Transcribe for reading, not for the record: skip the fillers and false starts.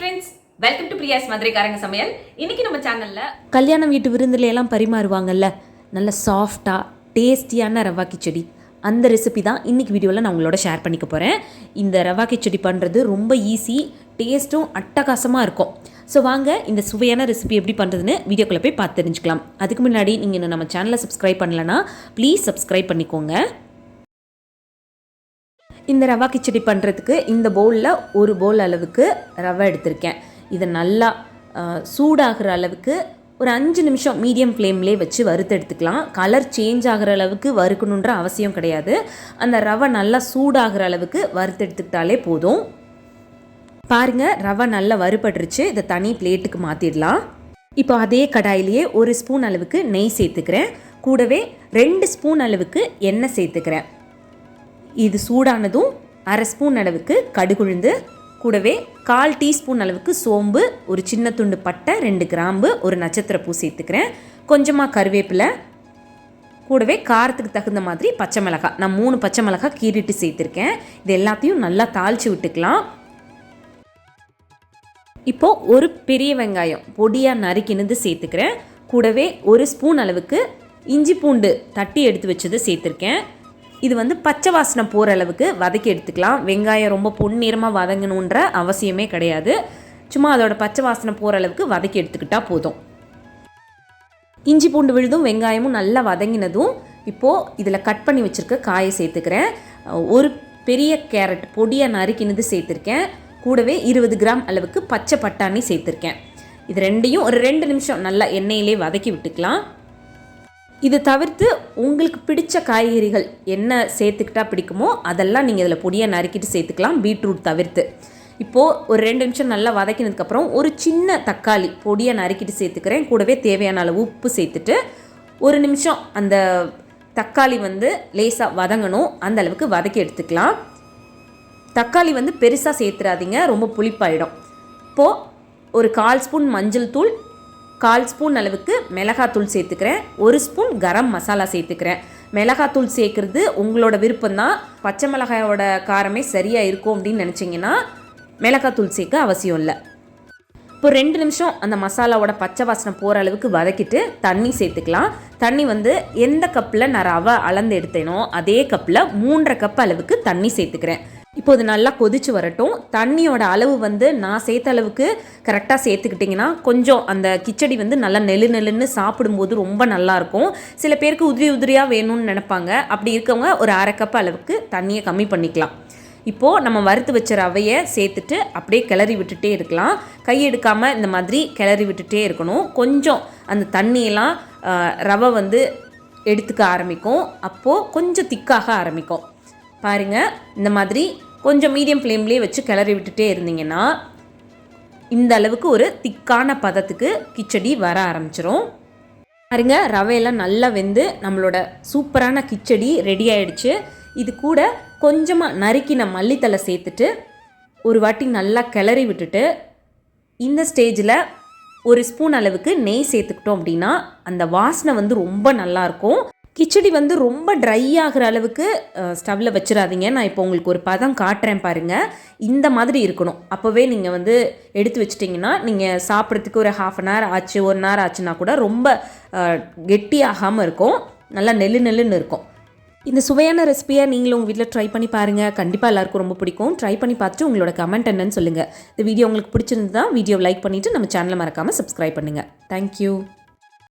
Friends, welcome to பிரியாஸ் மதுரைக்காரங்க சமையல். இன்னைக்கு நம்ம சேனல்ல கல்யாண வீட்டு விருந்துல எல்லாம் பரிமாறுவாங்கல்ல, நல்ல சாஃப்டாக டேஸ்டியான ரவா கிச்சடி, அந்த ரெசிபி தான் இன்றைக்கி வீடியோவில் நான் உங்களோட ஷேர் பண்ணிக்க போகிறேன். இந்த ரவா கிச்சடி பண்ணுறது ரொம்ப ஈஸி, டேஸ்ட்டும் அட்டகாசமாக இருக்கும். ஸோ வாங்க இந்த சுவையான ரெசிபி எப்படி பண்ணுறதுன்னு வீடியோக்குள்ளே போய் பார்த்து தெரிஞ்சுக்கலாம். அதுக்கு முன்னாடி நீங்கள் இன்னும் நம்ம சேனலை சப்ஸ்கிரைப் பண்ணலைன்னா ப்ளீஸ் சப்ஸ்கிரைப் பண்ணிக்கோங்க. இந்த ரவா கிச்சடி பண்ணுறதுக்கு இந்த பவுலில் ஒரு பவுல் அளவுக்கு ரவை எடுத்திருக்கேன். இதை நல்லா சூடாகிற அளவுக்கு ஒரு 5 நிமிஷம் மீடியம் ஃப்ளேம்லேயே வச்சு வறுத்து எடுத்துக்கலாம். கலர் சேஞ்ச் ஆகிற அளவுக்கு வறுக்கணுன்ற அவசியம் கிடையாது. அந்த ரவை நல்லா சூடாகிற அளவுக்கு வறுத்து எடுத்துக்கிட்டாலே போதும். பாருங்கள், ரவை நல்லா வறுபட்டுருச்சு. இதை தனி பிளேட்டுக்கு மாற்றிடலாம். இப்போ அதே கடாயிலேயே 1 ஸ்பூன் அளவுக்கு நெய் சேர்த்துக்கிறேன். கூடவே 2 ஸ்பூன் அளவுக்கு எண்ணெய் சேர்த்துக்கிறேன். இது சூடானதும் 1/2 ஸ்பூன் அளவுக்கு கடுகுழுந்து, கூடவே 1/4 டீஸ்பூன் அளவுக்கு சோம்பு, ஒரு சின்ன துண்டு பட்டை, 2 கிராம்பு, ஒரு நட்சத்திர பூ சேர்த்துக்கிறேன். கொஞ்சமாக கருவேப்பிலை, கூடவே காரத்துக்கு தகுந்த மாதிரி பச்சை மிளகாய். நான் 3 பச்சை மிளகாய் கீறிட்டு சேர்த்துருக்கேன். இது எல்லாத்தையும் நல்லா தாளித்து விட்டுக்கலாம். இப்போது ஒரு பெரிய வெங்காயம் பொடியாக நறுக்கினது சேர்த்துக்கிறேன். கூடவே 1 ஸ்பூன் அளவுக்கு இஞ்சி பூண்டு தட்டி எடுத்து வச்சது சேர்த்துருக்கேன். இது பச்சை வாசனை போகிற அளவுக்கு வதக்கி எடுத்துக்கலாம். வெங்காயம் ரொம்ப பொன்னிறமாக வதங்கணுன்ற அவசியமே கிடையாது. சும்மா அதோட பச்சை வாசனை போகிற அளவுக்கு வதக்கி எடுத்துக்கிட்டால் போதும். இஞ்சி பூண்டு விழுதும் வெங்காயமும் நல்லா வதங்கினதும் இப்போது இதில் கட் பண்ணி வச்சுருக்க காயை சேர்த்துக்கிறேன். ஒரு பெரிய கேரட் பொடியாக நறுக்கினது சேர்த்துருக்கேன். கூடவே 20 கிராம் அளவுக்கு பச்சை பட்டாணி சேர்த்துருக்கேன். இது ரெண்டையும் ஒரு 2 நிமிஷம் நல்லா எண்ணெயிலே வதக்கி விட்டுக்கலாம். இது தவிர்த்து உங்களுக்கு பிடிச்ச காய்கறிகள் என்ன சேர்த்துக்கிட்டா பிடிக்குமோ அதெல்லாம் நீங்கள் இதில் பொடியாக நறுக்கிட்டு சேர்த்துக்கலாம், பீட்ரூட் தவிர்த்து. இப்போது ஒரு 2 நிமிஷம் நல்லா வதக்கினதுக்கப்புறம் ஒரு சின்ன தக்காளி பொடியாக நறுக்கிட்டு சேர்த்துக்கிறேன். கூடவே தேவையான அளவு உப்பு சேர்த்துட்டு 1 நிமிஷம் அந்த தக்காளி லேசாக வதங்கணும், அந்த அளவுக்கு வதக்கி எடுத்துக்கலாம். தக்காளி பெருசாக சேர்த்துறாதீங்க, ரொம்ப புளிப்பாயிடும். இப்போது ஒரு 1/4 ஸ்பூன் மஞ்சள் தூள், 1/4 ஸ்பூன் அளவுக்கு மிளகாத்தூள் சேர்த்துக்கிறேன். 1 ஸ்பூன் கரம் மசாலா சேர்த்துக்கிறேன். மிளகாத்தூள் சேர்க்குறது உங்களோட விருப்பம்தான். பச்சை மிளகாயோட காரமே சரியாக இருக்கும் அப்படின்னு நினச்சிங்கன்னா மிளகாத்தூள் சேர்க்க அவசியம் இல்லை. இப்போ 2 நிமிஷம் அந்த மசாலாவோட பச்சை வாசனை போகிற அளவுக்கு வதக்கிட்டு தண்ணி சேர்த்துக்கலாம். தண்ணி எந்த கப்பில் நான் ரவை அளந்து எடுத்தேனோ அதே கப்பில் 3.5 கப் அளவுக்கு தண்ணி சேர்த்துக்கிறேன். இப்போ இது நல்லா கொதிச்சு வரட்டும். தண்ணியோட அளவு நான் சேர்த்த அளவுக்கு கரெக்டாக சேர்த்துக்கிட்டிங்கன்னா கொஞ்சம் அந்த கிச்சடி நல்லா நெல்லுன்னு சாப்பிடும்போது ரொம்ப நல்லாயிருக்கும். சில பேருக்கு உதிரி உதிரியாக வேணும்னு நினைப்பாங்க. அப்படி இருக்கவங்க ஒரு 1/2 கப் அளவுக்கு தண்ணியை கம்மி பண்ணிக்கலாம். இப்போது நம்ம வறுத்து வச்ச ரவையை சேர்த்துட்டு அப்படியே கிளறி விட்டுட்டே இருக்கலாம். கையெடுக்காமல் இந்த மாதிரி கிளறி விட்டுட்டே இருக்கணும். கொஞ்சம் அந்த தண்ணியெல்லாம் ரவை எடுத்துக்க ஆரம்பிக்கும். அப்போது கொஞ்சம் திக்காக ஆரம்பிக்கும். பாருங்கள், இந்த மாதிரி கொஞ்சம் மீடியம் ஃப்ளேம்லேயே வச்சு கிளறி விட்டுட்டே இருந்தீங்கன்னா இந்த அளவுக்கு ஒரு திக்கான பதத்துக்கு கிச்சடி வர ஆரம்பிச்சிரும். பாருங்க, ரவையெல்லாம் நல்லா வெந்து நம்மளோட சூப்பரான கிச்சடி ரெடி ஆகிடுச்சு. இது கூட கொஞ்சமாக நறுக்கின மல்லித்தலை சேர்த்துட்டு ஒரு வாட்டி நல்லா கிளறி விட்டுட்டு இந்த ஸ்டேஜில் 1 ஸ்பூன் அளவுக்கு நெய் சேர்த்துக்கிட்டோம் அப்படின்னா அந்த வாசனை ரொம்ப நல்லாயிருக்கும். கிச்சடி ரொம்ப ட்ரை ஆகிற அளவுக்கு ஸ்டவ்வில் வச்சிடாதீங்க. நான் இப்போ உங்களுக்கு ஒரு பதம் காட்டுறேன் பாருங்கள். இந்த மாதிரி இருக்கணும். அப்போவே நீங்கள் எடுத்து வச்சிட்டிங்கன்னா நீங்கள் சாப்பிட்றதுக்கு ஒரு 1/2 hour ஆச்சு, 1 hour ஆச்சுன்னா கூட ரொம்ப கெட்டியாகாமல் இருக்கும். நல்லா நெல்லுன்னு இருக்கும். இந்த சுவையான ரெசிபியை நீங்களும் உங்கள் வீட்டில் ட்ரை பண்ணி பாருங்கள். கண்டிப்பாக எல்லாருக்கும் ரொம்ப பிடிக்கும். ட்ரை பண்ணி பார்த்துட்டு உங்களோட கமெண்ட் என்னன்னு சொல்லுங்கள். இந்த வீடியோ உங்களுக்கு பிடிச்சிருந்தா வீடியோ லைக் பண்ணிவிட்டு நம்ம சேனலை மறக்காமல் சப்ஸ்கிரைப் பண்ணுங்கள். தேங்க்யூ.